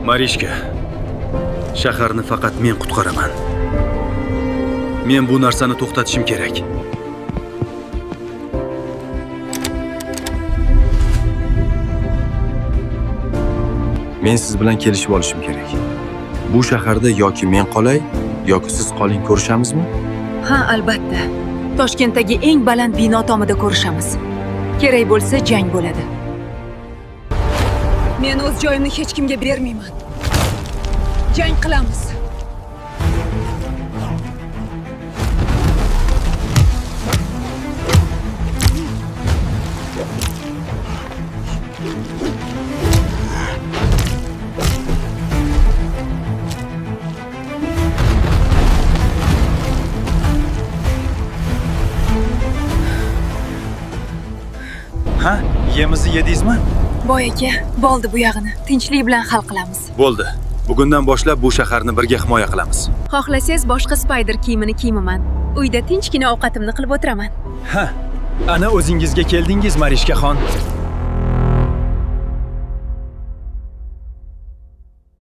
Marishka, shaharni faqat men qutqaraman. Men bu narsani to'xtatishim kerak. Men siz bilan kelishib olishim kerak. Bu shaharda yoki men qolay, yoki siz qoling, ko'rishamizmi? Ha, albatta. Toshkentdagi eng baland bino tomida ko'rishamiz. Kerak bo'lsa, jang bo'ladi. Men o'z joyimni hech kimga bermayman. Jang qilamiz. Ha, yemizni yedingizmi? Boy aka, bo'ldi bu yog'ini. Tinchlik bilan hal qilamiz. Bo'ldi. Bugundan boshlab bu shaharni birga himoya qilamiz. Xohlasangiz boshqa Spider kiyimini kiymaman. Uyda tinchgina ovqatimni qilib o'tiraman. Ha, ana o'zingizga keldingiz, Marishkaxon.